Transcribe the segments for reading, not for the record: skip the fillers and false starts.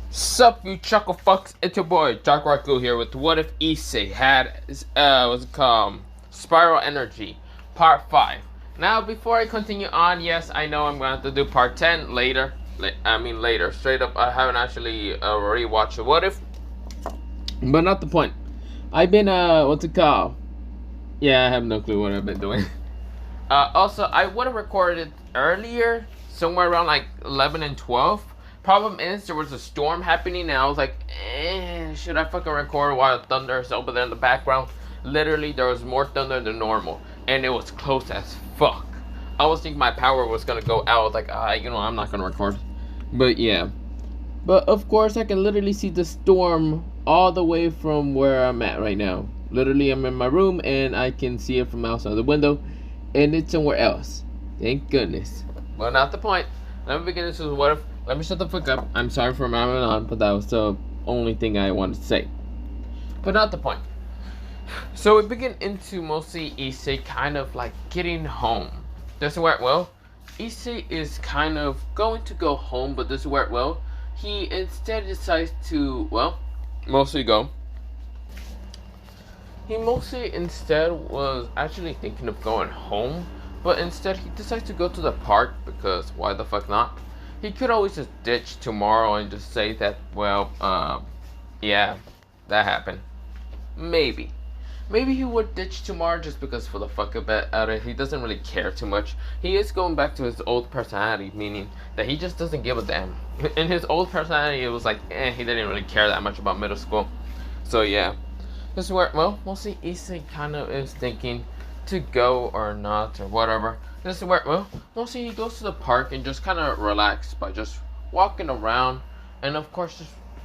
Sup, you chuckle fucks? It's your boy Dark Raku here with What If Issei had what's it called? Spiral Energy, Part 5. Now, before I continue on, yes, I know I'm gonna have to do Part 10 later. Later. Straight up, I haven't actually rewatched What If, but not the point. I've been what's it called? Yeah, I have no clue what I've been doing. Also, I would have recorded it earlier, somewhere around like 11 and 12. Problem is, there was a storm happening, and I was like, should I fucking record while thunder is over there in the background? Literally, there was more thunder than normal, and it was close as fuck. I was thinking my power was gonna go out. I was like, I'm not gonna record. But yeah. But of course, I can literally see the storm all the way from where I'm at right now. Literally, I'm in my room, and I can see it from outside the window, and it's somewhere else. Thank goodness. Well, not the point. Let me begin this with What If. Let me shut the fuck up. I'm sorry for rambling on, but that was the only thing I wanted to say. But not the point. So we begin into mostly Issei kind of like getting home. This is where it will. Issei is kind of going to go home, but this is where it will. He instead decides to, mostly go. He mostly instead was actually thinking of going home, but instead he decides to go to the park because why the fuck not? He could always just ditch tomorrow and just say that, yeah, that happened. Maybe. Maybe he would ditch tomorrow just because for the fuck of it, he doesn't really care too much. He is going back to his old personality, meaning that he just doesn't give a damn. In his old personality, it was like, he didn't really care that much about middle school. So yeah. This is where, mostly Issei kind of is thinking to go or not or whatever. This is where, mostly he goes to the park and just kind of relax by just walking around. And of course,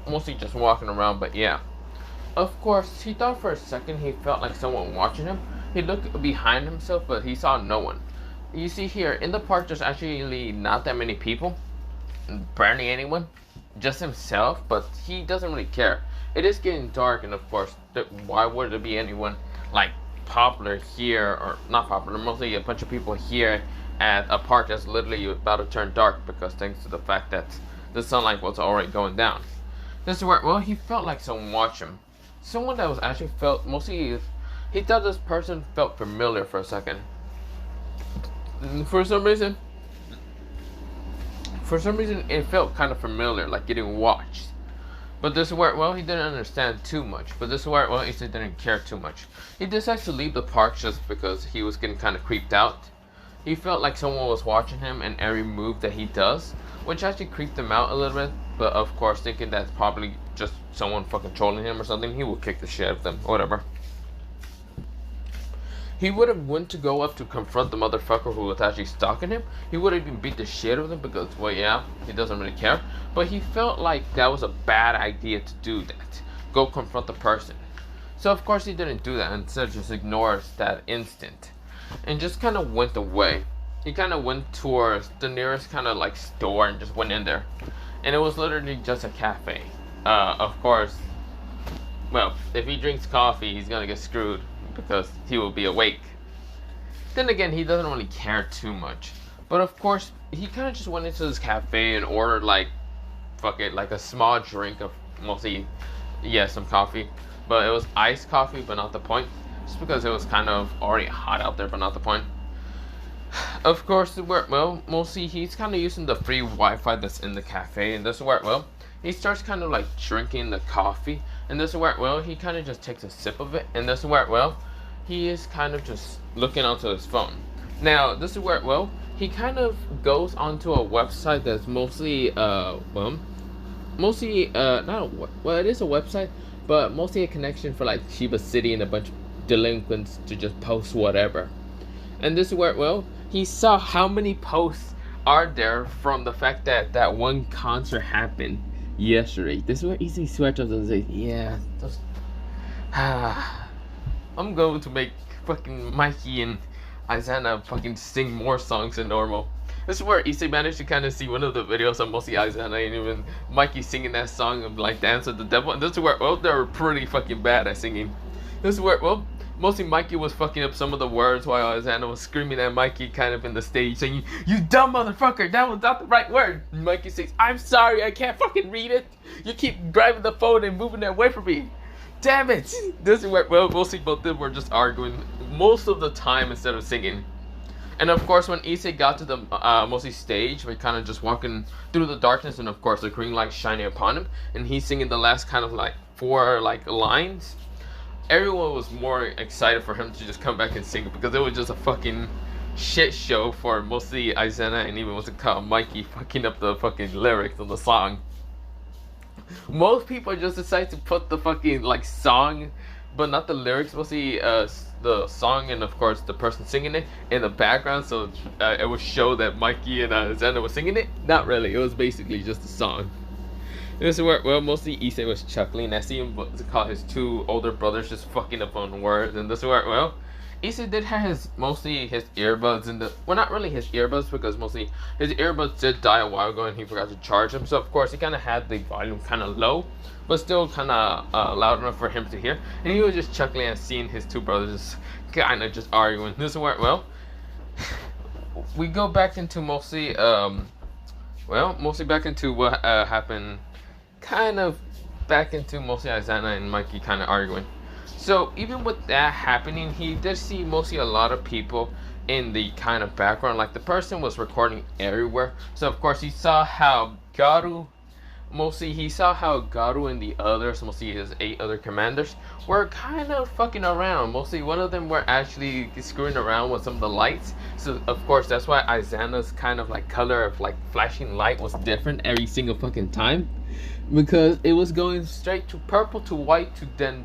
mostly just walking around, but yeah. Of course, he thought for a second he felt like someone watching him. He looked behind himself, but he saw no one. You see here, in the park, there's actually not that many people. Barely anyone. Just himself, but he doesn't really care. It is getting dark, and of course, why would there be anyone like popular here, or not popular, mostly a bunch of people here at a park that's literally about to turn dark because thanks to the fact that the sunlight was already going down. This is where, he felt like someone watched him. Someone that was actually felt, mostly, he thought this person felt familiar for a second. For some reason, it felt kind of familiar, like getting watched. But this is where, he didn't understand too much. But this is where, he didn't care too much. He decides to leave the park just because he was getting kind of creeped out. He felt like someone was watching him and every move that he does, which actually creeped him out a little bit. But of course, thinking that's probably just someone fucking trolling him or something, he will kick the shit out of them, whatever. He would have went to go up to confront the motherfucker who was actually stalking him. He would have even beat the shit out of him because, he doesn't really care. But he felt like that was a bad idea to do that. Go confront the person. So of course he didn't do that. Instead just ignores that instant. And just kind of went away. He kind of went towards the nearest kind of like store and just went in there. And it was literally just a cafe. Of course, if he drinks coffee, he's gonna get screwed because he will be awake. Then again, he doesn't really care too much. But of course, he kind of just went into this cafe and ordered like a small drink of mostly, some coffee. But it was iced coffee, but not the point. Just because it was kind of already hot out there, but not the point. Of course, mostly he's kind of using the free Wi-Fi that's in the cafe, and this is where, he starts kind of like drinking the coffee, and this is where, he kind of just takes a sip of it, and this is where, he is kind of just looking onto his phone. Now, this is where, he kind of goes onto a website that's mostly, it is a website, but mostly a connection for like Shiba City and a bunch of delinquents to just post whatever. And this is where, he saw how many posts are there from the fact that that one concert happened yesterday. This is where Issei swears and says, I'm going to make fucking Mikey and Aizana fucking sing more songs than normal. This is where Issei managed to kind of see one of the videos of mostly Aizana and even Mikey singing that song of like Dance with the Devil. And this is where, they were pretty fucking bad at singing. This is where, mostly Mikey was fucking up some of the words while Alexander was screaming at Mikey kind of in the stage saying, you dumb motherfucker, that was not the right word. And Mikey says, I'm sorry, I can't fucking read it. You keep grabbing the phone and moving it away from me. Damn it. This is where, well, mostly both of them were just arguing most of the time instead of singing. And of course, when Issei got to the mostly stage, we're kind of just walking through the darkness, and of course the green light shining upon him, and he's singing the last kind of like 4 like lines. Everyone was more excited for him to just come back and sing it because it was just a fucking shit show for mostly Aizena and even what's it called, Mikey fucking up the fucking lyrics of the song. Most people just decide to put the fucking like song, but not the lyrics, mostly the song and of course the person singing it in the background, so it would show that Mikey and Xander was singing it. Not really, it was basically just a song. This is where, well, mostly Issei was chuckling. I see him call his 2 older brothers just fucking up on words, and this is where, well, Issei did have mostly his earbuds in the, well, not really his earbuds, because mostly his earbuds did die a while ago and he forgot to charge them, so of course he kind of had the volume kind of low, but still kind of loud enough for him to hear, and he was just chuckling at seeing his 2 brothers kind of just arguing. This is where, well, we go back into mostly, mostly back into what happened, kind of back into mostly Aizena and Mikey kind of arguing. So even with that happening, he did see mostly a lot of people in the kind of background, like the person was recording everywhere. So of course he saw how Garu and the others, mostly his 8 other commanders, were kind of fucking around. Mostly one of them were actually screwing around with some of the lights. So of course that's why Aizena's kind of like color of like flashing light was different every single fucking time, because it was going straight to purple to white to then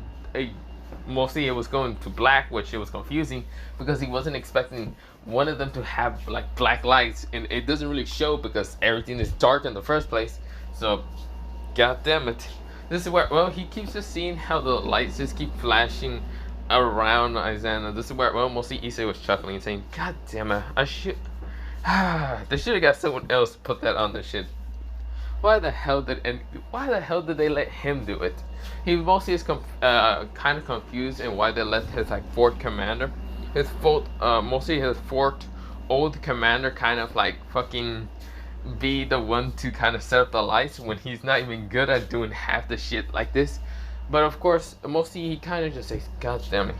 mostly it was going to black, which it was confusing because he wasn't expecting one of them to have like black lights, and it doesn't really show because everything is dark in the first place. So god damn it, this is where, well, he keeps just seeing how the lights just keep flashing around Aizena. This is where, well, mostly Issei was chuckling and saying, god damn it, they should have got someone else to put that on the shit. Why the hell did they let him do it? He mostly is kind of confused in why they let his like 4th commander, mostly his 4th old commander, kind of like fucking be the one to kind of set up the lights when he's not even good at doing half the shit like this. But of course, mostly he kind of just says, god damn it.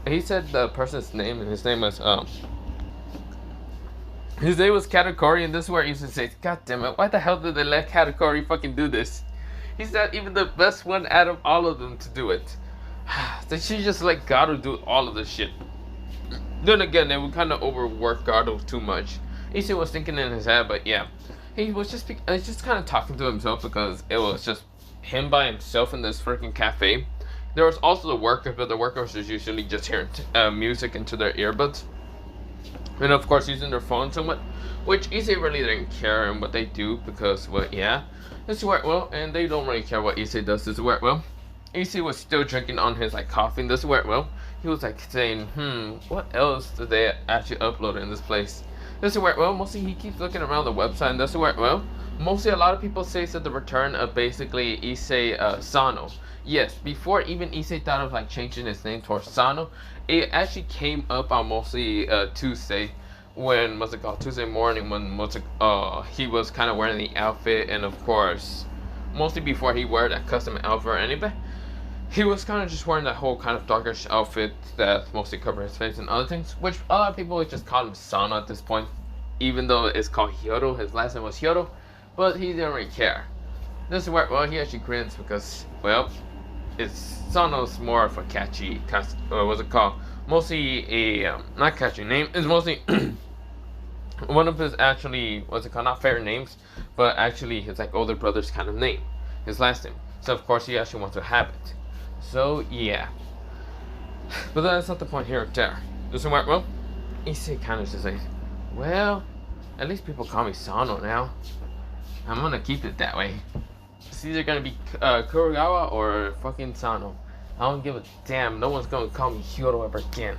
He said the person's name, and his name was Katakuri, and this is where he says, god damn it, why the hell did they let Katakuri fucking do this? He's not even the best one out of all of them to do it. They should just let Garu do all of this shit. Then again, they would kind of overwork Garu too much. Issei was thinking in his head, but yeah. He was just kind of talking to himself because it was just him by himself in this freaking cafe. There was also the workers, but the workers was usually just hearing music into their earbuds. And of course using their phone somewhat, which Issei really didn't care in what they do because, well, yeah, this is where, well, and they don't really care what Issei does. This is where, well, Issei was still drinking on his like coffee, and this is where, well, he was like saying, what else did they actually upload in this place? This is where, well, mostly he keeps looking around the website, and this is where, well, mostly a lot of people say that the return of basically Issei Sano. Yes, before even Issei thought of like changing his name towards Sano, it actually came up on mostly Tuesday, when what's it called, Tuesday morning, when he was kind of wearing the outfit, and of course, mostly before he wore that custom outfit or anything, he was kind of just wearing that whole kind of darkish outfit that mostly covered his face and other things, which a lot of people would just call him Sano at this point, even though it's called Hyodo. His last name was Hyodo, but he didn't really care. This is where, well, he actually grins because, well, Sano's more of a catchy, what's it called? Mostly a, not catchy name, it's mostly one of his actually, what's it called, not favorite names, but actually his like older brother's kind of name, his last name. So of course he actually wants to have it. So yeah. But that's not the point here or there. This is where, well, Issei kind of just like, well, at least people call me Sano now. I'm gonna keep it that way. It's either gonna be Kurogawa or fucking Sano. I don't give a damn. No one's gonna call me Hyodo ever again.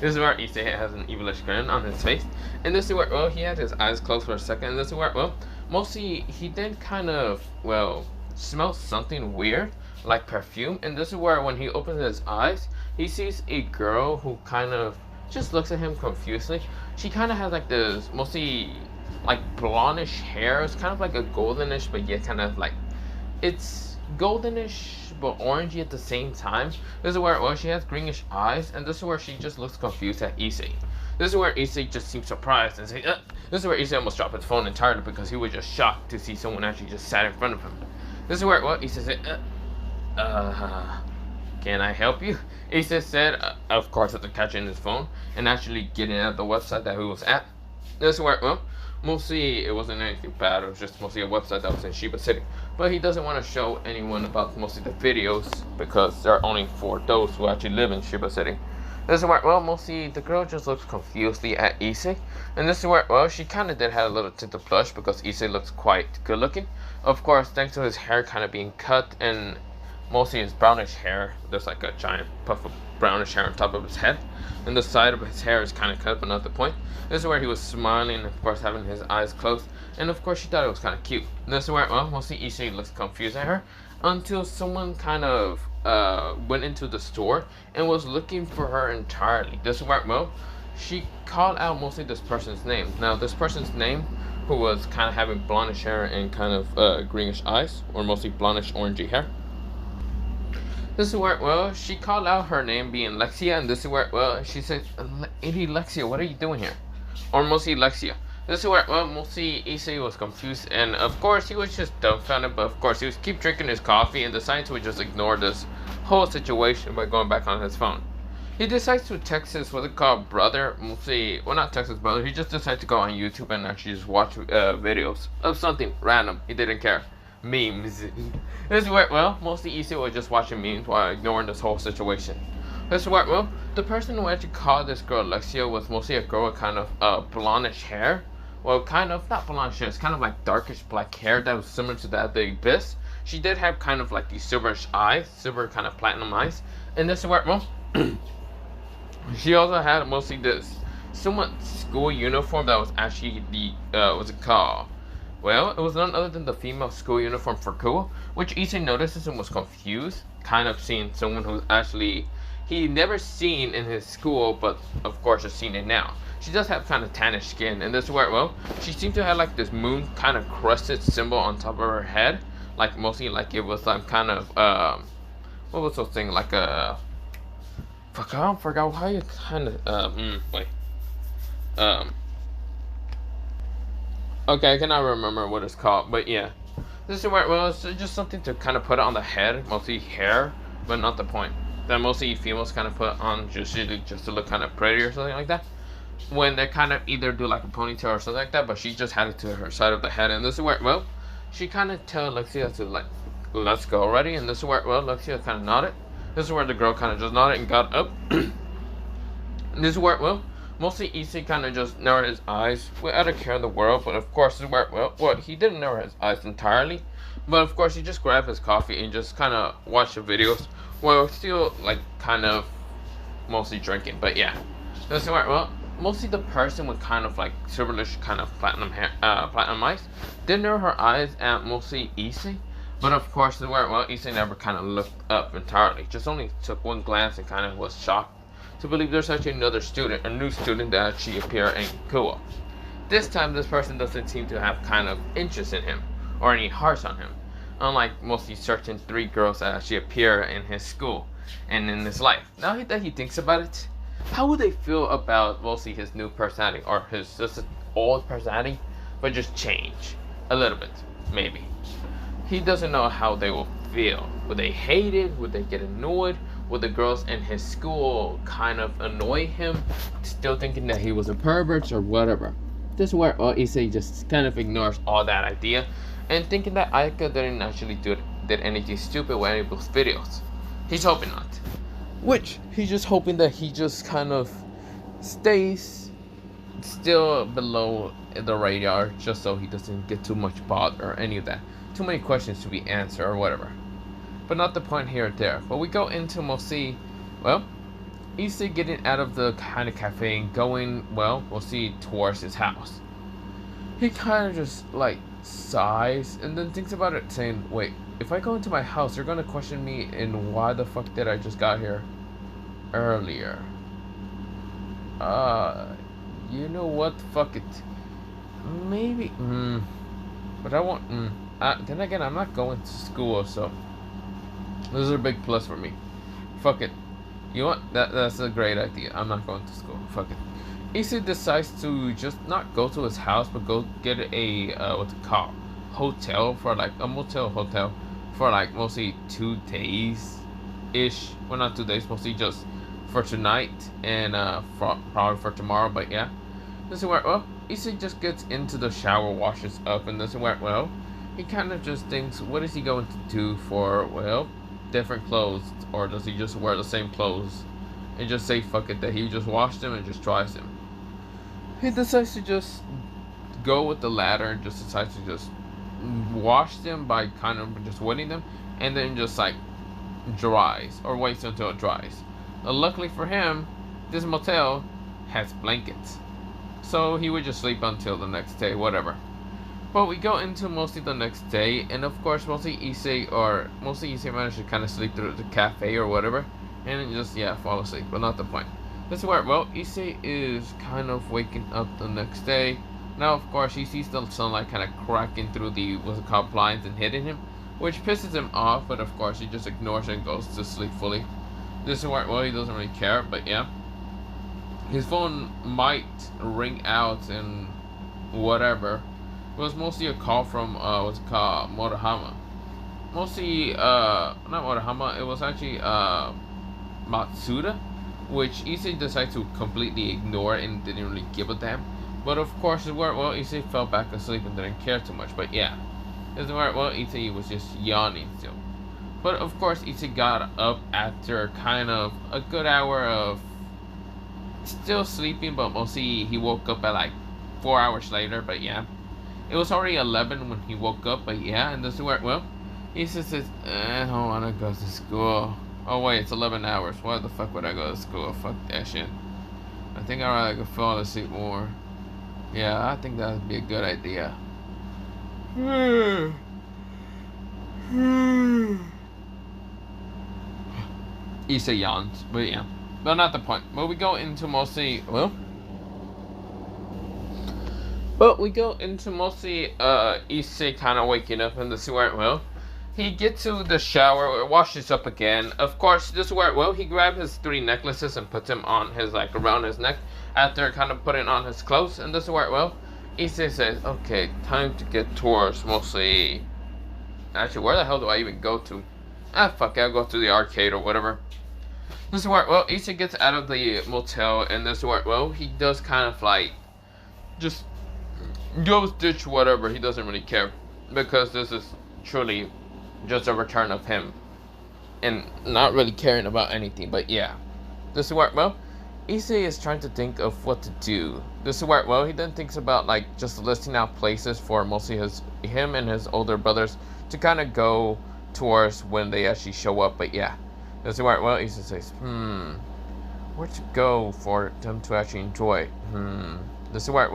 This is where Issei has an evilish grin on his face. And this is where, well, he had his eyes closed for a second. And this is where, well, mostly he did kind of, well, smell something weird, like perfume. And this is where when he opened his eyes, he sees a girl who kind of just looks at him confusedly. She kind of has like this mostly like blondish hair. It's kind of like a goldenish, but yet kind of like it's goldenish but orangey at the same time. This is where, well, she has greenish eyes, and this is where she just looks confused at Issei. This is where Issei just seems surprised and say, This is where Issei almost dropped his phone entirely because he was just shocked to see someone actually just sat in front of him. This is where, well, Issei said, can I help you? Issei said, of course, after catching his phone and actually getting at the website that he was at. This is where, well, mostly it wasn't anything bad. It was just mostly a website that was in Shiba City. But he doesn't want to show anyone about mostly the videos because they're only for those who actually live in Shiba City. This is where, well, mostly the girl just looks confusedly at Issei. And this is where, well, she kind of did have a little tint of blush because Issei looks quite good looking. Of course, thanks to his hair kind of being cut and mostly his brownish hair. There's like a giant puff of brownish hair on top of his head. And the side of his hair is kind of cut, but not the point. This is where he was smiling, of course, having his eyes closed. And of course, she thought it was kind of cute. This is where, well, mostly Issei looks confused at her until someone kind of went into the store and was looking for her entirely. This is where, well, she called out mostly this person's name. Now, this person's name, who was kind of having blondish hair and kind of greenish eyes, or mostly blondish orangey hair. This is where, well, she called out her name being Lexia, and this is where, well, she said, Lady Lexia, what are you doing here? Or mostly Lexia. This is where, well, mostly Issei was confused, and of course he was just dumbfounded, but of course he was keep drinking his coffee and decided to just ignore this whole situation by going back on his phone. He decides to text his, what's it called, brother, mostly, well, not text his brother, he just decided to go on YouTube and actually just watch videos of something random. He didn't care. Memes. This is where, well, mostly Issei was just watching memes while ignoring this whole situation. This is where, well, the person who actually called this girl Lexia was mostly a girl with kind of blondish hair. Well, kind of, not blondish hair, it's kind of like darkish black hair that was similar to that of the Abyss. She did have kind of like these silverish eyes, silver kind of platinum eyes. And this is where, well, she also had mostly this somewhat school uniform that was actually the, what's it called? Well, it was none other than the female school uniform for Kuo, which Issei notices and was confused, kind of seeing someone who's actually, he never seen in his school, but of course has seen it now. She does have kind of tannish skin, and this is where, well, she seemed to have like this moon kind of crusted symbol on top of her head, like mostly like it was some kind of, what was those thing, like a, fuck, I don't forgot how you kind of, okay, I cannot remember what it's called, but yeah. This is where, well, it's just something to kind of put on the head, mostly hair, but not the point. That mostly females kind of put on just to look kind of pretty or something like that. When they kind of either do like a ponytail or something like that, but she just had it to her side of the head. And this is where, well, she kind of tell Lexia to like, let's go already. And this is where, well, Lexia kind of nodded. This is where the girl kind of just nodded and got up. And this is where, well, mostly Issei kind of just narrowed his eyes without a care in the world. But of course, this is where, well, he didn't narrow his eyes entirely. But of course, he just grabbed his coffee and just kind of watched the videos while still like kind of mostly drinking. But yeah, this is where, well, mostly the person with kind of like silverish kind of platinum hair, platinum eyes, did narrow her eyes at mostly Issei. But of course, this is where, well, Issei never kind of looked up entirely. Just only took one glance and kind of was shocked to believe there's actually another student, a new student that actually appeared in Kuo. This time, this person doesn't seem to have kind of interest in him or any hearts on him, unlike mostly certain 3 girls that actually appear in his school and in his life. Now that he thinks about it, how would they feel about mostly his new personality or his just old personality, but just change a little bit, maybe? He doesn't know how they will feel. Would they hate it? Would they get annoyed? Would the girls in his school kind of annoy him, still thinking that he was a pervert or whatever? This is where Issei just kind of ignores all that idea and thinking that Aika didn't actually did anything stupid with any of those videos. He's hoping not. Which, he's just hoping that he just kind of stays still below the radar just so he doesn't get too much bother or any of that. Too many questions to be answered or whatever. But not the point here or there. But we go into mostly, well, Issei getting out of the kind of cafe and going, well, we'll see towards his house. He kind of just like sighs and then thinks about it saying, wait, if I go into my house, they're going to question me in why the fuck did I just got here. earlier. Uh, you know what? Fuck it. Maybe. But I won't. Then again, I'm not going to school, so this is a big plus for me. Fuck it. You know what? That's a great idea. I'm not going to school. Fuck it. Issei decides to just not go to his house, but go get a what's it called? Hotel for like a motel hotel for like mostly 2 days ish. Well, not 2 days, mostly just for tonight and probably for tomorrow. But yeah, this is where Issei just gets into the shower, washes up, and this is where he kind of just thinks, what is he going to do for different clothes, or does he just wear the same clothes and just say fuck it that he just washed them and just tries them? He decides to just go with the latter and just decides to just wash them by kind of just wetting them and then just like dries or waits until it dries. Luckily for him, this motel has blankets, so he would just sleep until the next day, whatever. But we go into mostly the next day, and of course mostly Issei managed to kind of sleep through the cafe or whatever, and then just fall asleep, but not the point. This is where Issei is kind of waking up the next day. Now of course he sees the sunlight kind of cracking through the blinds and hitting him, which pisses him off, but of course he just ignores it and goes to sleep fully. This is where he doesn't really care, but yeah. His phone might ring out and whatever. It was mostly a call from what's it called, Morihama. Mostly not Morihama, it was actually Matsuda, which Issei decided to completely ignore and didn't really give a damn. But of course, Issei fell back asleep and didn't care too much. But yeah, Issei was just yawning still. But of course, Issei got up after kind of a good hour of still sleeping, but mostly he woke up at like 4 hours later. But yeah, it was already 11 when he woke up. But yeah, and this is where Issei says, I don't want to go to school. Oh wait, it's 11 hours. Why the fuck would I go to school? Fuck that shit. I think I'd rather fall asleep more. Yeah, I think that would be a good idea. Issei yawns, but yeah. But not the point. But we go into mostly, Issei kind of waking up and this is where, he gets to the shower, washes up again. Of course, this is where, he grabs his 3 necklaces and puts them on his, like, around his neck after kind of putting on his clothes. And this is where, Issei says, okay, time to get towards mostly... Actually, where the hell do I even go to? Fuck it, I'll go to the arcade or whatever. This is where, Issei gets out of the motel, and this is where, he does kind of, like, just goes ditch whatever. He doesn't really care, because this is truly just a return of him and not really caring about anything. But yeah, this is where Issei is trying to think of what to do. This is where he then thinks about like just listing out places for mostly him and his older brothers to kind of go towards when they actually show up. But yeah, this is where Issei says, where to go for them to actually enjoy? This is where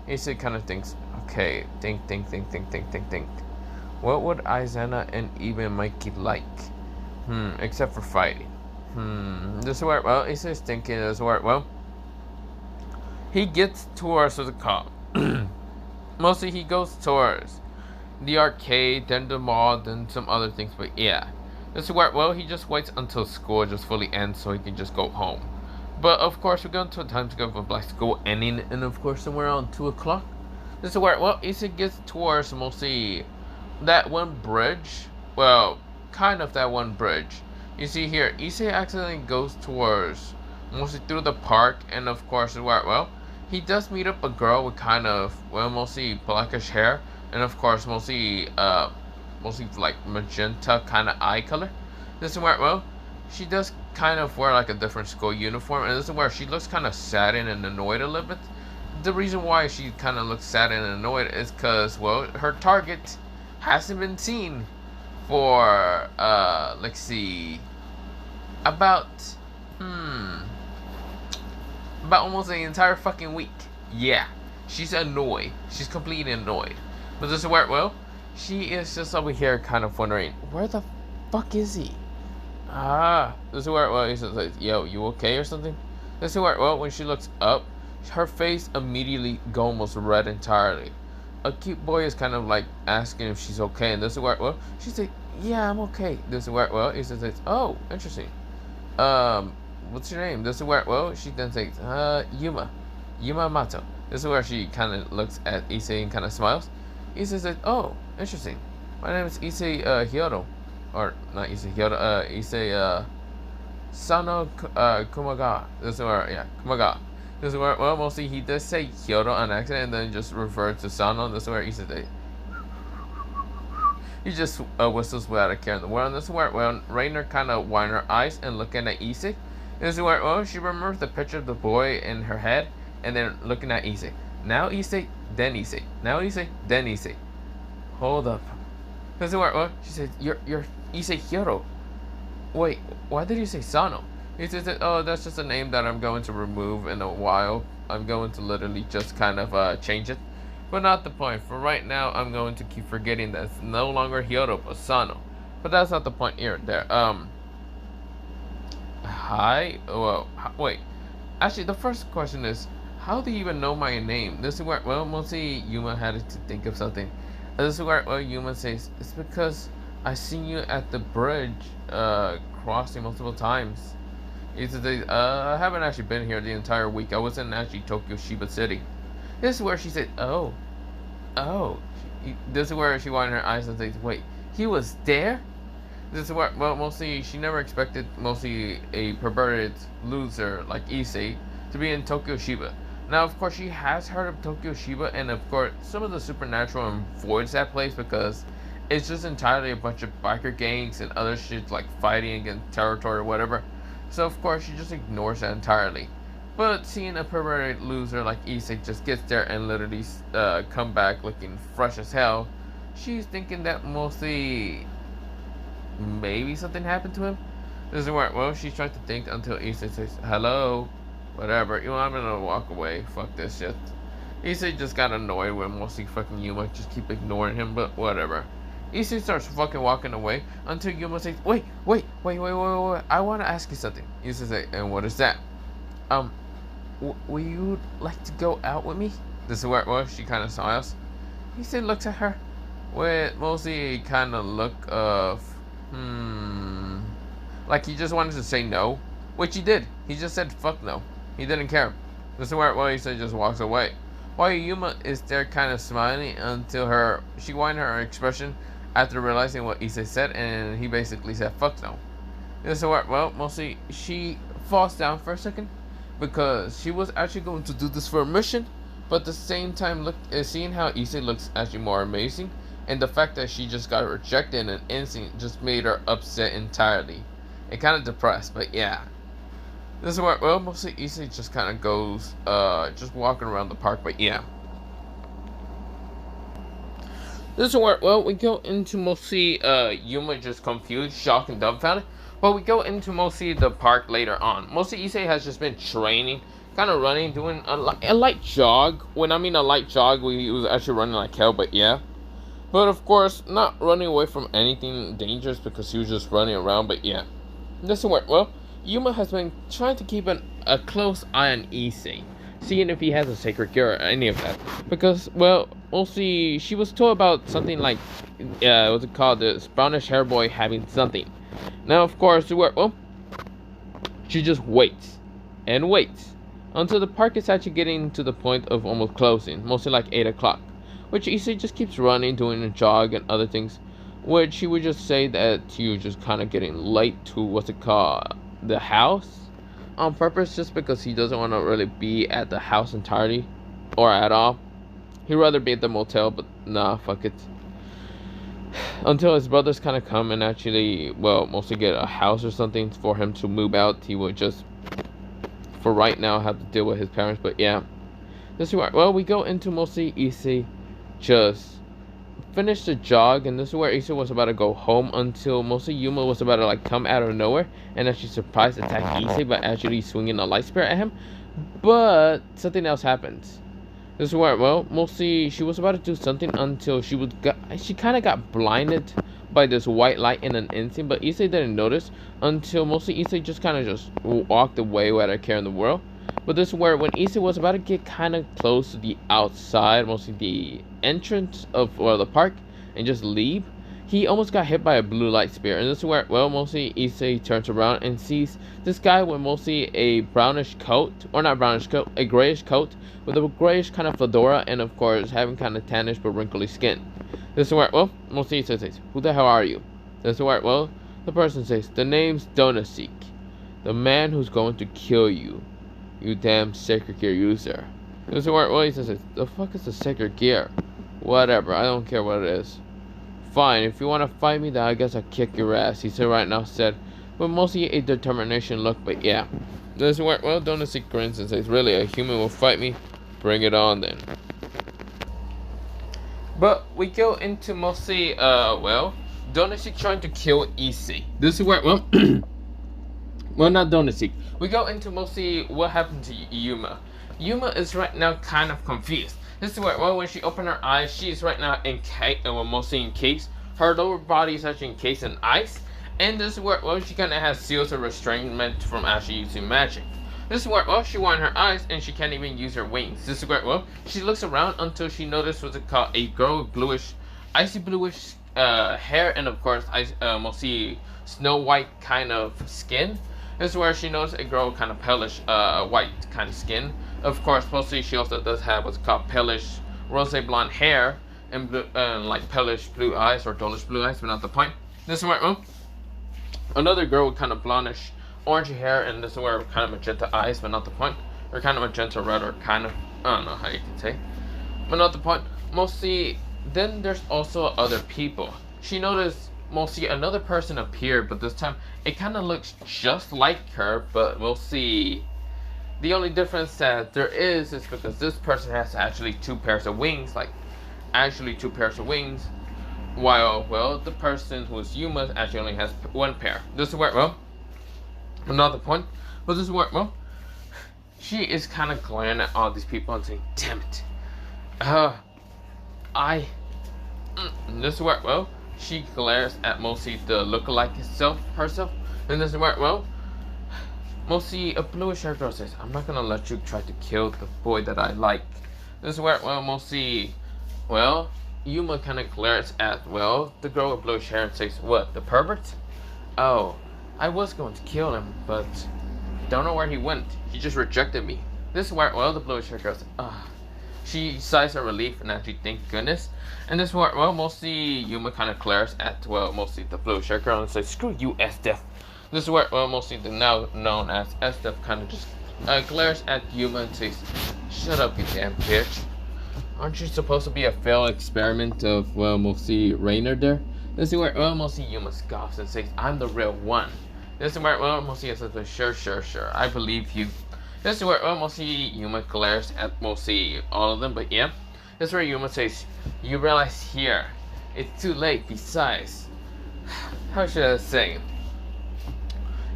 Issei kind of thinks, okay, think. What would Aizana and even Mikey like? Except for fighting. This is where, Issei is thinking as where, he gets towards the car. Mostly he goes towards the arcade, then the mall, then some other things, but yeah. This is where, he just waits until school just fully ends so he can just go home. But of course, we go into a time to go for black school ending, and of course, somewhere around 2 o'clock. This is where, Issei gets towards mostly that one bridge. Well, kind of that one bridge. You see here, Issei accidentally goes towards mostly through the park, and of course, where he does meet up a girl with kind of mostly blackish hair, and of course mostly like magenta kind of eye color. This is where she does kind of wear like a different school uniform, and this is where she looks kind of saddened and annoyed a little bit. The reason why she kind of looks sad and annoyed is because her target hasn't been seen for let's see, about almost the entire fucking week. Yeah, she's annoyed. She's completely annoyed. But this is where she is just over here kind of wondering, where the fuck is he? This is where, well, he says, like, yo, you okay or something? This is where, well, when she looks up, her face immediately go almost red entirely. A cute boy is kind of like asking if she's okay, and this is where, well, she said, yeah, I'm okay. This is where, well, he says, oh, interesting. What's your name? This is where, well, she then says, Yuma Mato. This is where she kind of looks at Issei and kind of smiles. Issei says, oh, interesting. My name is Issei, Hyodo. Or, not Issei Hyodo, Issei, Sano, Kumaga. This is where, yeah, Kumaga. This is where, well, mostly he does say Hyodo on accident and then just refers to Sano. This is where Issei says, he just whistles without a care in the world. And this is where, well, Rainer kind of widen her eyes and looking at Issei. This is where, well, she remembers the picture of the boy in her head and then looking at Issei. Now Issei, then Issei. Now Issei, then Issei. Hold up. This is where, well, she said, you're Issei Hyodo. Wait, why did you say Sano? He says, oh, that's just a name that I'm going to remove in a while. I'm going to literally just kind of change it. But not the point. For right now, I'm going to keep forgetting that it's no longer Hyodo, but Sano. But that's not the point here. There. Hi? Well, wait. Actually, the first question is, how do you even know my name? This is where, well, mostly Yuma had to think of something. This is where, well, Yuma says, it's because I seen you at the bridge, crossing multiple times. He says, I haven't actually been here the entire week. I was in actually Tokyo Shiba City. This is where she said, oh. This is where she widened her eyes and says, wait, he was there? This is where, well, mostly she never expected mostly a perverted loser like Issei to be in Tokyo Shiba. Now, of course, she has heard of Tokyo Shiba, and of course, some of the supernatural avoids that place because it's just entirely a bunch of biker gangs and other shit like fighting against territory or whatever. So, of course, she just ignores that entirely. But seeing a perverted loser like Issei just gets there and literally come back looking fresh as hell, she's thinking that mostly maybe something happened to him. This is where, well, she's trying to think until Issei says, hello, whatever. You know, I'm gonna walk away. Fuck this shit. Issei just got annoyed when mostly fucking Yuma just keep ignoring him, but whatever. Issei starts fucking walking away until Yuma says, wait. I want to ask you something. Issei says, and what is that? Would you like to go out with me? This is where, well, she kind of smiles. Issei looks at her with mostly a kind of look of, like he just wanted to say no, which he did. He just said fuck no. He didn't care. This is where, well, Issei just walks away. While Yuma is there kind of smiling until she widened her expression after realizing what Issei said, and he basically said fuck no. This is where, well, mostly she falls down for a second because she was actually going to do this for a mission, but at the same time seeing how Issei looks actually more amazing, and the fact that she just got rejected in an instant just made her upset entirely. And kind of depressed, but yeah. This is where, well, mostly Issei just kind of goes, just walking around the park, but yeah. This is where, well, we go into mostly, Yuma just confused, shocked, and dumbfounded. But we go into mostly the park later on. Mostly Issei has just been training, kind of running, doing a light jog. When I mean a light jog, he was actually running like hell, but yeah. But of course, not running away from anything dangerous because he was just running around, but yeah. This is where, well, Yuma has been trying to keep a close eye on Issei, seeing if he has a sacred gear or any of that. Because, well, mostly she was told about something like, what's it called, the brownish hair boy having something. Now, of course, well, she just waits and waits until the park is actually getting to the point of almost closing, mostly like 8 o'clock. Which Issei just keeps running, doing a jog and other things. Which she would just say that he was just kind of getting late to, what's it called, the house on purpose, just because he doesn't want to really be at the house entirely or at all. He'd rather be at the motel, but nah, fuck it. Until his brothers kind of come and actually, well, mostly get a house or something for him to move out, he would just, for right now, have to deal with his parents. But yeah, this is where, well, we go into mostly Issei just finished the jog, and this is where Issei was about to go home until mostly Yuma was about to like come out of nowhere and actually surprise attack Issei by actually swinging a light spear at him. But something else happens. This is where, well, mostly she was about to do something until she kind of got blinded by this white light in an instant, but Issei didn't notice until mostly Issei just kind of just walked away without a care in the world. But this is where when Issei was about to get kind of close to the outside, mostly the entrance of the park, and just leave, he almost got hit by a blue light spear. And this is where, well, mostly Issei turns around and sees this guy with mostly a brownish coat, or not brownish coat, a grayish coat, with a grayish kind of fedora, and of course having kind of tannish but wrinkly skin. This is where, well, mostly Issei says, "Who the hell are you?" This is where, well, the person says, "The name's Donasik, the man who's going to kill you, you damn sacred gear user." This is where, well, he says, "The fuck is the sacred gear?" "Whatever, I don't care what it is." "Fine, if you want to fight me, then I guess I'll kick your ass," he said right now, said, with mostly a determination look, but yeah. This is where, well, Donasik grins and says, "Really, a human will fight me? Bring it on then." But we go into mostly, well, Donasik trying to kill Issei. This is where, well, well, not Donasik. We go into mostly what happened to Yuma. Yuma is right now kind of confused. This is where, well, when she opened her eyes, she's right now mostly encased. Her lower body is actually encased in ice. And this is where, well, she kind of has seals of restrainment from actually using magic. This is where, well, she won her eyes and she can't even use her wings. This is where, well, she looks around until she noticed what's it called, a girl with bluish, icy bluish hair, and of course, mostly snow white kind of skin. This is where she noticed a girl with kind of palish, white kind of skin. Of course, mostly she also does have what's called palish, rose blonde hair, and blue, like palish blue eyes or dullish blue eyes, but not the point. This is where, well, another girl with kind of blondish orangey hair, and this is where kind of magenta eyes, but not the point. Or kind of magenta red, or kind of, I don't know how you can say, but not the point. Mostly, then there's also other people. She noticed mostly another person appeared, but this time it kind of looks just like her, but we'll see. The only difference that there is because this person has actually 2 pairs of wings, like actually 2 pairs of wings, while, well, the person who is Yuma actually only has 1 pair. This is where, well, another point, but this is where, well, she is kind of glaring at all these people and saying, "Damn it, this is where, well, she glares at mostly the lookalike herself, and this is where, well, mostly a bluish haired girl says, "I'm not gonna let you try to kill the boy that I like." This is where, well, mostly, well, Yuma kind of glares at, well, the girl with bluish hair and says, "What, the pervert? Oh, I was going to kill him, but don't know where he went. He just rejected me." This is where, well, the bluish hair girl says, she sighs her relief and actually, thank goodness. And this is where, well, mostly Yuma kind of glares at, well, mostly the bluish hair girl and says, "Screw you, S-Def." This is where, well, mostly the now known as S-Def kind of just glares at Yuma and says, "Shut up, you damn bitch. Aren't you supposed to be a failed experiment of, well, mostly Rainer there?" This is where, well, mostly Yuma scoffs and says, "I'm the real one." This is where, well, mostly says, sure, I believe you." This is where, well, mostly Yuma glares at mostly all of them, but yeah. This is where Yuma says, "You realize here, it's too late. Besides, how should I say?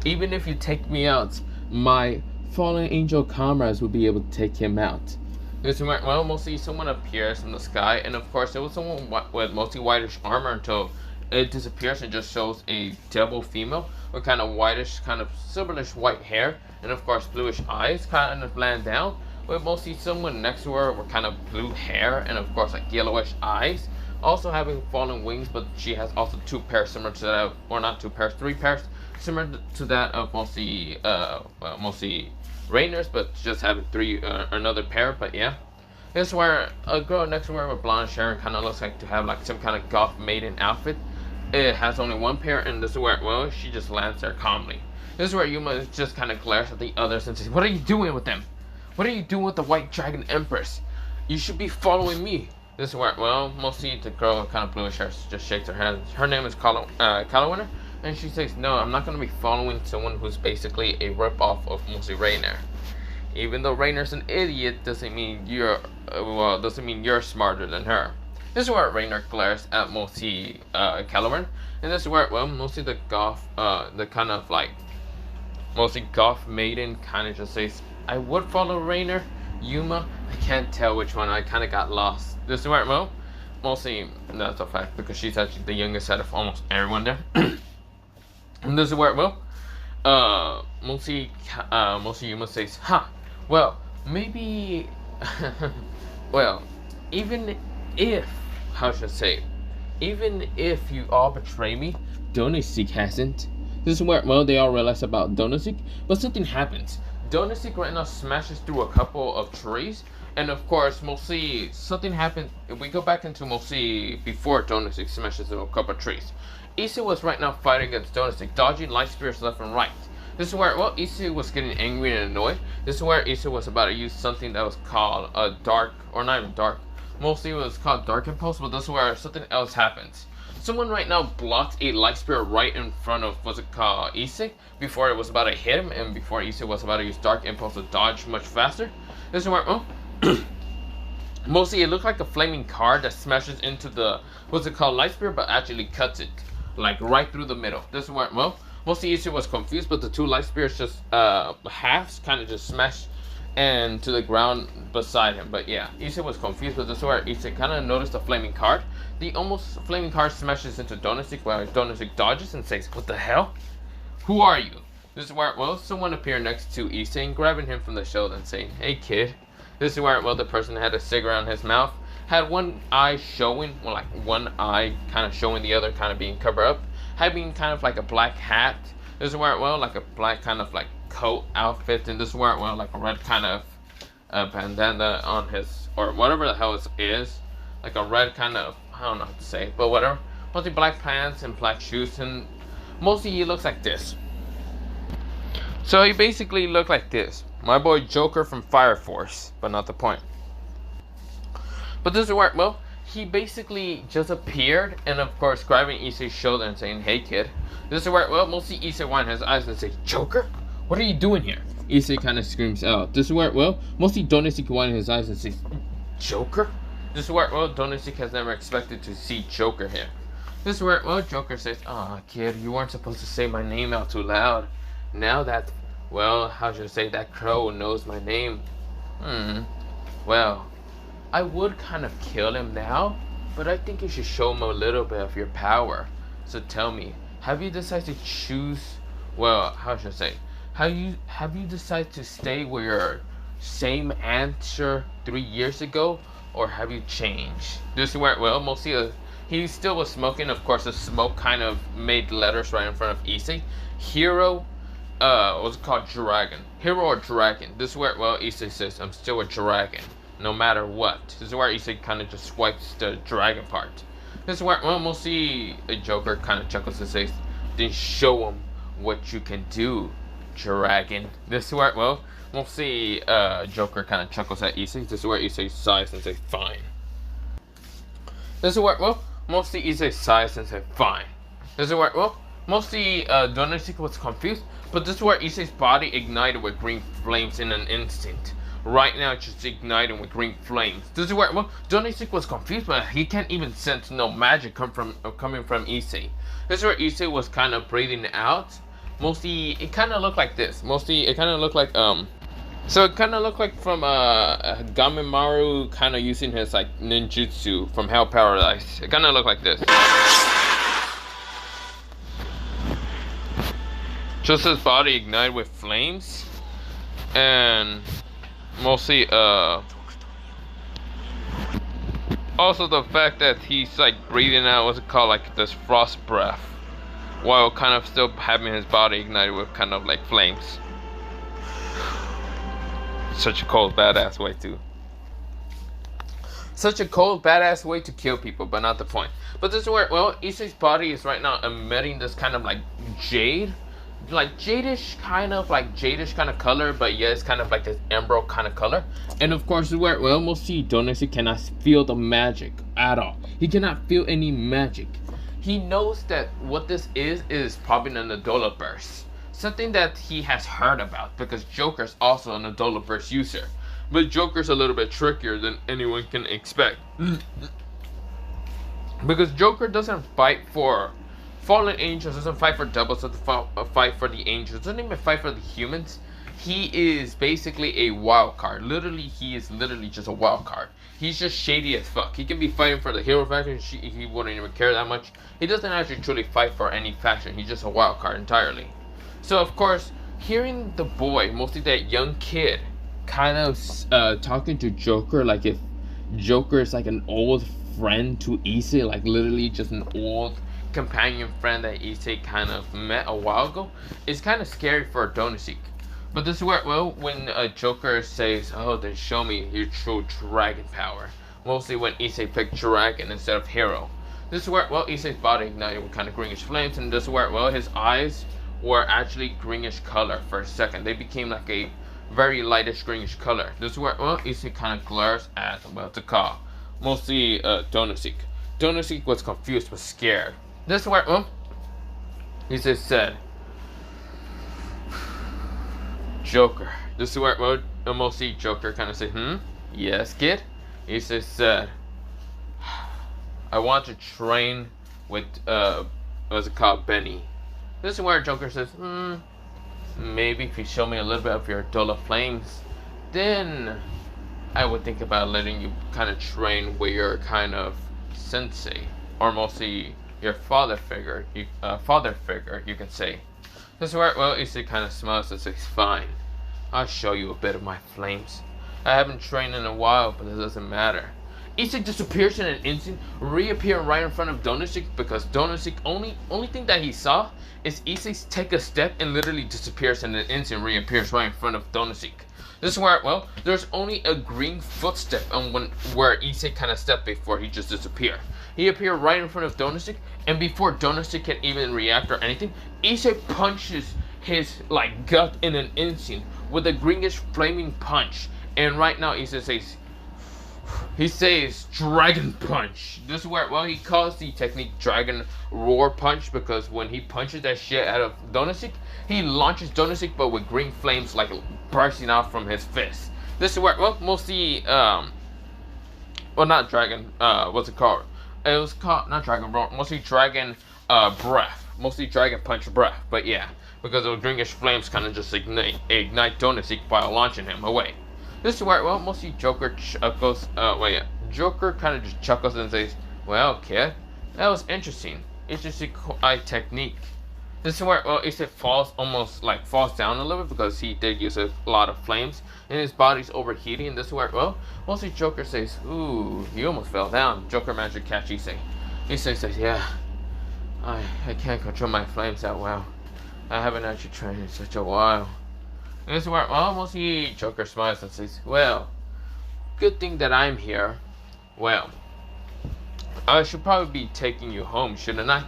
Even if you take me out, my fallen angel comrades will be able to take him out." This is where, well, mostly someone appears from the sky, and of course, it was someone with mostly whitish armor until it disappears and just shows a double female with kind of whitish, kind of silverish white hair, and of course bluish eyes, kind of blend down, with mostly someone next to her with kind of blue hair and of course like yellowish eyes, also having fallen wings, but she has also 2 pairs similar to that, or not 2 pairs, 3 pairs similar to that of mostly, well, mostly Rainer's, but just having 3, another pair, but yeah. This is where a girl next to her with blonde hair kind of looks like to have like some kind of goth maiden outfit. It has only 1 pair, and this is where, well, she just lands there calmly. This is where Yuma just kind of glares at the others and says, "What are you doing with them? What are you doing with the White Dragon Empress? You should be following me." This is where, well, mostly the girl with kind of bluish hair just shakes her head. Her name is Kalawinner, and she says, "No, I'm not going to be following someone who's basically a rip-off of mostly Rainer. Even though Rainer's an idiot, doesn't mean you're smarter than her." This is where Rainer glares at mostly Kalawinner, and this is where, well, mostly the goth, the kind of like mostly goth maiden kind of just says, "I would follow Rainer, Yuma, I can't tell which one, I kind of got lost." This is where, well, mostly that's a fact because she's actually the youngest out of almost everyone there. And this is where, well, mostly Yuma says, huh, well, maybe, well, even if, how should I say, even if you all betray me, Donosik hasn't. This is where, well, they all realize about Donosik, but something happens. Donosik right now smashes through a couple of trees, and of course, mostly something happened. If we go back into mostly before Donosik smashes through a couple of trees, Issei was right now fighting against Donosik, dodging light spears left and right. This is where, well, Issei was getting angry and annoyed. This is where Issei was about to use something that was called a dark, or not even dark, mostly it was called dark impulse, but this is where something else happens. Someone right now blocked a light spear right in front of, what's it called, Issei, before it was about to hit him, and before Issei was about to use dark impulse to dodge much faster. This is where, oh, mostly it looked like a flaming car that smashes into the, what's it called, light spear, but actually cuts it, like right through the middle. This is where, well, mostly Issei was confused, but the two light spears just, halves kind of just smashed and to the ground beside him. But yeah, Issei was confused, but this is where Issei kind of noticed a flaming card. The almost flaming card smashes into Donosik while Donosik dodges and says, what the hell? Who are you? This is where, well, someone appeared next to Issei and grabbing him from the shoulder and saying, hey kid. This is where, well, the person had a cigarette in his mouth, had one eye showing, well, like one eye kind of showing, the other kind of being covered up, having kind of like a black hat. This is where, well, like a black kind of like coat outfit, and this is where, well, like a red kind of bandana on his, or whatever the hell it is, like a red kind of, I don't know how to say, but whatever. Mostly black pants and black shoes, and mostly he looks like this. So he basically looked like this. My boy Joker from Fire Force, but not the point. But this is where, well, he basically just appeared, and of course grabbing Issei's shoulder and saying, hey kid. This is where, well, mostly Issei winds his eyes and says, Joker? What are you doing here? Issei kind of screams out. This is where, well, mostly Donosik winds his eyes and says, Joker? This is where, well, Donosik has never expected to see Joker here. This is where, well, Joker says, aw, kid, you weren't supposed to say my name out too loud. Now that, well, how should I say, that crow knows my name. Well, I would kind of kill him now, but I think you should show him a little bit of your power. So tell me, have you decided to choose, well, how should I say, have you decided to stay with your same answer 3 years ago, or have you changed? This is where, well, mostly he still was smoking. Of course, the smoke kind of made letters right in front of Issei. Hero, what's it called, dragon. Hero or dragon. This is where, well, Issei says, I'm still a dragon, no matter what. This is where Issei kind of just swipes the dragon part. This is where, well, mostly a Joker kind of chuckles and says, then show him what you can do, dragon. This is where, well, mostly Joker kind of chuckles at Issei. This is where Issei sighs and says, fine. This is where, well, mostly Issei sighs and says, fine. This is where, well, mostly Donosik was confused, but this is where Issei's body ignited with green flames in an instant. Right now, it's just igniting with green flames. This is where, well, Donosik was confused, but he can't even sense no magic coming from Issei. This is where Issei was kind of breathing out. Mostly, it kind of looked like this. Mostly, it kind of looked like, so it kind of looked like from, Gamimaru kind of using his, like, ninjutsu from Hell Paradise. It kind of looked like this. Just his body ignited with flames. And mostly, also the fact that he's, like, breathing out, what's it called, like, this frost breath, while kind of still having his body ignited with kind of like flames. Such a cold, badass way to. Such a cold, badass way to kill people, but not the point. But this is where, well, Issei's body is right now emitting this kind of like jade, like jadish kind of color, but yeah, it's kind of like this emerald kind of color. And of course, where, well, mostly Donosik cannot feel the magic at all. He cannot feel any magic. He knows that what this is probably an Adola burst. Something that he has heard about, because Joker's also an Adola burst user. But Joker's a little bit trickier than anyone can expect. Because Joker doesn't fight for fallen angels, doesn't fight for devils, doesn't fight for the angels, doesn't even fight for the humans. He is basically a wild card. Literally, he is literally just a wild card. he's just shady as fuck. He can be fighting for the hero faction. He wouldn't even care that much. He doesn't actually truly fight for any faction. He's just a wild card entirely. So of course, hearing the boy, mostly that young kid, kind of talking to Joker like if Joker is like an old friend to Issei, like literally just an old companion friend that Issei kind of met a while ago, is kind of scary for Donoseek. But this is where, well, when Joker says, oh, then show me your true dragon power. Mostly when Issei picked dragon instead of hero. This is where, well, Issei's body ignited with kind of greenish flames, and this is where, well, his eyes were actually greenish color for a second. They became like a very lightish greenish color. This is where, well, Issei kind of glares at, well, Takao. Mostly Donoseek. Donoseek was confused but scared. This is where, well, Issei said, Joker. This is where, well, mostly Joker kind of said, yes, kid? Issei said, I want to train with, what's it called, Benny. This is where Joker says, maybe if you show me a little bit of your Dola Flames, then I would think about letting you kind of train with your kind of sensei, or mostly your father figure, you can say. This is where, well, Issei kind of smiles and says, fine, I'll show you a bit of my flames. I haven't trained in a while, but it doesn't matter. Issei disappears in an instant, reappearing right in front of Donoseek, because Donoseek only thing that he saw is Issei take a step and literally disappears in an instant, reappears right in front of Donoseek. This is where, well, there's only a green footstep on where Issei kind of stepped before he just disappeared. He appeared right in front of Donoseek, and before Donoseek can even react or anything, Issei punches his like gut in an instant with a greenish flaming punch. And right now Issei says Dragon Punch. This is where, well, he calls the technique Dragon Roar Punch, because when he punches that shit out of Donoseek, he launches Donoseek but with green flames like bursting out from his fist. This is where, well, mostly well, not Dragon, what's it called? It was called, not Dragon Roar, mostly Dragon Breath. Mostly Dragon Punch Breath, but yeah, because those greenish flames kind of just ignite Donoseek while launching him away. This is where, well, mostly Joker chuckles, Joker kind of just chuckles and says, well, kid, that was interesting. Interesting technique. This is where, well, Issei falls down a little bit because he did use a lot of flames and his body's overheating. And this is where, well, mostly Joker says, ooh, you almost fell down. Joker managed to catch Issei. Issei says, yeah, I can't control my flames that well. I haven't actually trained in such a while. And this is where, well, mostly Joker smiles and says, well, good thing that I'm here. Well, I should probably be taking you home, shouldn't I?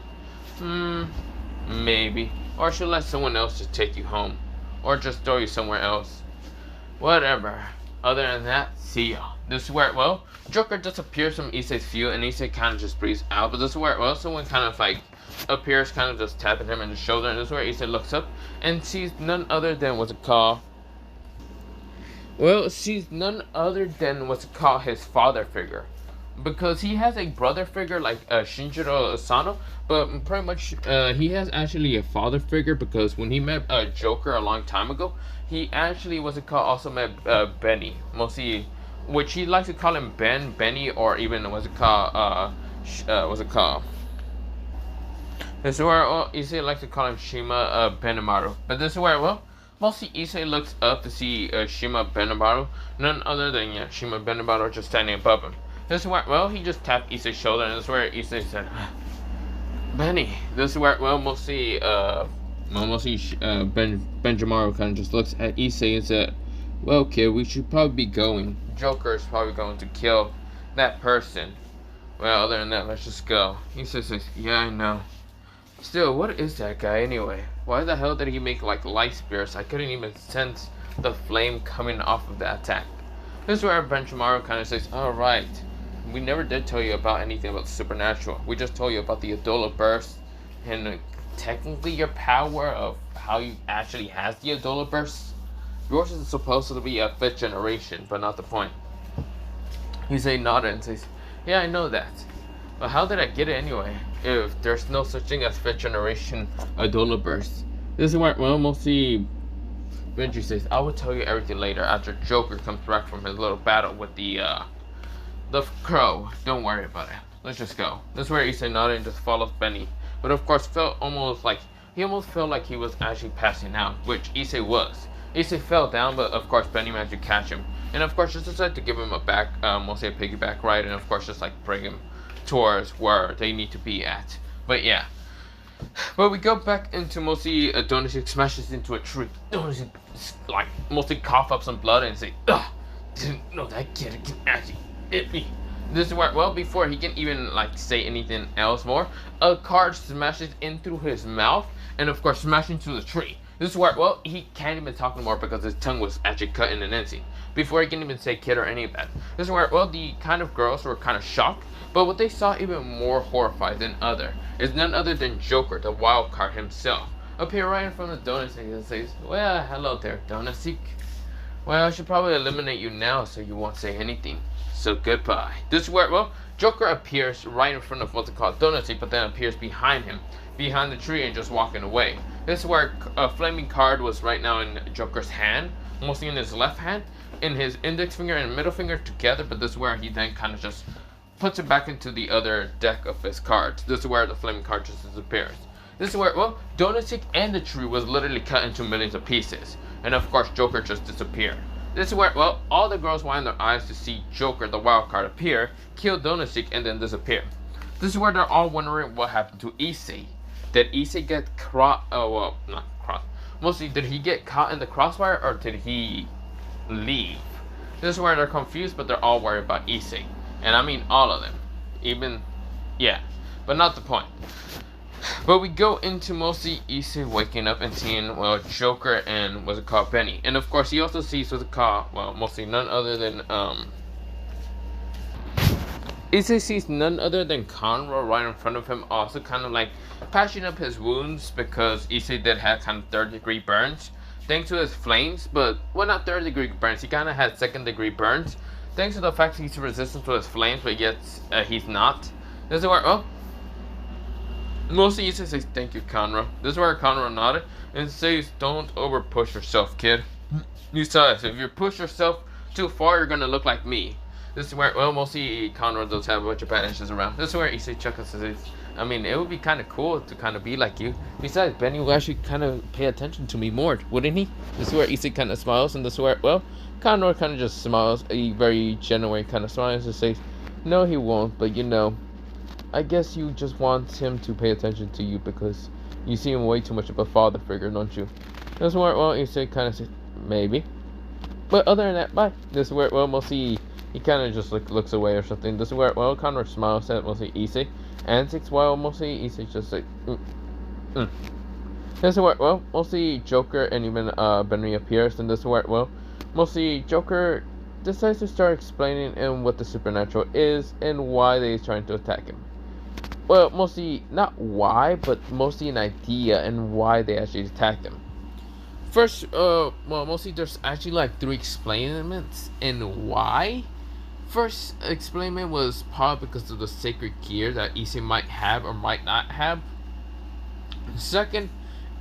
Maybe. Or I should let someone else just take you home. Or just throw you somewhere else. Whatever. Other than that, see ya. This is where, well, Joker disappears from Issei's view and Issei kind of just breathes out. But this is where, well, someone kind of like appears, kind of just tapping him in the shoulder. And this is where Issei looks up and sees none other than what's it called? Well, sees none other than what's it called, his father figure. Because he has a brother figure like Shinjiro Asano, but pretty much he has actually a father figure, because when he met Joker a long time ago, he actually, what's it called, also met Benny, mostly, which he likes to call him Benny, or even what's it called, this is where, well, Issei likes to call him Shima Benimaru. But this is where, well, mostly Issei looks up to see Shima Benimaru, none other than Shima Benimaru just standing above him. This is where, well, he just tapped Issei's shoulder, and this is where Issei said, Benny. This is where, well, mostly Benjamaru kind of just looks at Issei and said, well, kid, we should probably be going. Joker is probably going to kill that person. Well, other than that, let's just go. Issei says, yeah, I know. Still, what is that guy anyway? Why the hell did he make like light spears? I couldn't even sense the flame coming off of that attack. This is where Benjamaru kind of says, alright, we never did tell you about anything about the supernatural. We just told you about the Adola Burst and technically your power of how you actually has the Adola Burst. Yours is supposed to be a 5th generation, but not the point. Issei nodded and says, yeah, I know that. But how did I get it anyway, if there's no such thing as 5th generation Adola Burst? This is where, well, mostly Benji says, I will tell you everything later after Joker comes back from his little battle with the the crow, don't worry about it. Let's just go. This is where Issei nodded and just follows Benny. But of course he almost felt like he was actually passing out, which Issei was. Issei fell down, but of course Benny managed to catch him. And of course just decided to give him mostly a piggyback ride, and of course just like bring him towards where they need to be at. But yeah. But we go back into mostly Donishik smashes into a tree. Donishik like mostly cough up some blood and say, "Ugh, didn't know that kid can actually hit me." This is where, well, before he can even like say anything else more, a card smashes in through his mouth and of course smashing through the tree. This is where, well, he can't even talk anymore because his tongue was actually cut in an instant before he can even say kid or any of that. This is where, well, the kind of girls were kind of shocked, but what they saw even more horrified than other is none other than Joker, the wild card himself, appear right in front of Donut and says, "Well, hello there, Donut. Well, I should probably eliminate you now so you won't say anything. So goodbye." This is where, well, Joker appears right in front of what's called Donut, but then appears behind him, behind the tree, and just walking away. This is where a flaming card was right now in Joker's hand, mostly in his left hand, in his index finger and middle finger together, but this is where he then kind of just puts it back into the other deck of his cards. This is where the flaming card just disappears. This is where, well, Donut and the tree was literally cut into millions of pieces. And of course, Joker just disappeared. This is where, well, all the girls wanted their eyes to see Joker, the wild card, appear, kill Donut, and then disappear. This is where they're all wondering what happened to Issei. Did Issei get mostly, did he get caught in the crossfire or did he leave? This is where they're confused, but they're all worried about Issei. And I mean all of them. Even, yeah. But not the point. But we go into mostly Issei waking up and seeing, well, Joker and what's it called, Benny. And of course he also sees what's it called, well, mostly none other than, Issei sees none other than Conroe right in front of him, also kind of like patching up his wounds because Issei did have kind of third-degree burns thanks to his flames, but, well, not third-degree burns, he kind of had second-degree burns thanks to the fact he's resistant to his flames, but yet he's not. This is where, oh, mostly Issei says, "Thank you, Conroe." This is where Conroe nodded and says, "Don't over-push yourself, kid. Besides, if you push yourself too far, you're gonna look like me." This is where, well, mostly Conroe does have a bunch of bandages around. This is where Issei chuckles and says, "I mean, it would be kind of cool to kind of be like you. Besides, Benny will actually kind of pay attention to me more, wouldn't he?" This is where Issei kind of smiles, and this is where, well, Conroe kind of just smiles, a very genuine kind of smile, and just says, "No, he won't, but you know, I guess you just want him to pay attention to you because you see him way too much of a father figure, don't you?" This is where, well, Issei kind of says, "Maybe. But other than that, bye." This is where, well, mostly he kind of just looks away or something. This is where, well, Conroe smiles at mostly Issei antics, while mostly Issei just like, This is where, well, mostly Joker and even Benry appears, and this is where, well, mostly Joker decides to start explaining him what the supernatural is and why they're trying to attack him. Well, mostly, not why, but mostly an idea and why they actually attacked him. First, well, mostly there's actually like 3 explainments and why. First explainment was probably because of the sacred gear that Issei might have or might not have. Second,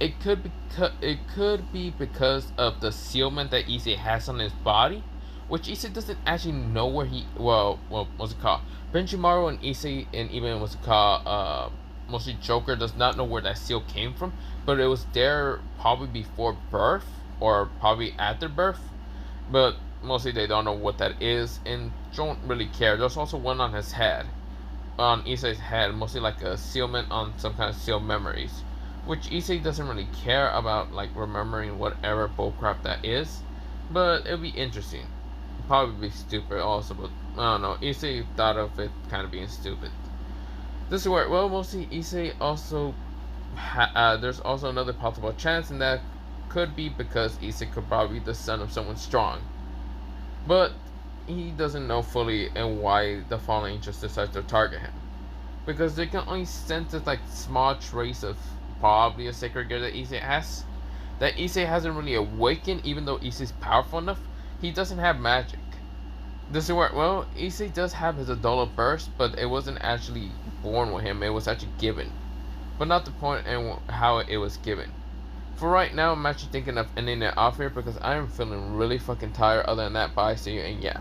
it could be because of the sealment that Issei has on his body, which Issei doesn't actually know where he, well, what's it called? Benjimaru and Issei and even what's it called, mostly Joker does not know where that seal came from, but it was there probably before birth or probably after birth, but mostly they don't know what that is and don't really care. There's also one on his head, on Issei's head, mostly like a sealment on some kind of sealed memories, which Issei doesn't really care about, like remembering whatever bullcrap that is, but it'll be interesting. Probably be stupid also, but I don't know. Issei thought of it kind of being stupid. This is where, well, mostly Issei also, there's also another possible chance, and that could be because Issei could probably be the son of someone strong. But he doesn't know fully and why the Fallen Angels decides to target him. Because they can only sense this like small trace of probably a sacred gear that Issei has. That Issei hasn't really awakened, even though Issei's powerful enough. He doesn't have magic. This is where, well, Issei does have his Adola burst, but it wasn't actually born with him. It was actually given. But not the point and how it was given. For right now, I'm actually thinking of ending it off here because I am feeling really fucking tired. Other than that, bye, see you, and yeah.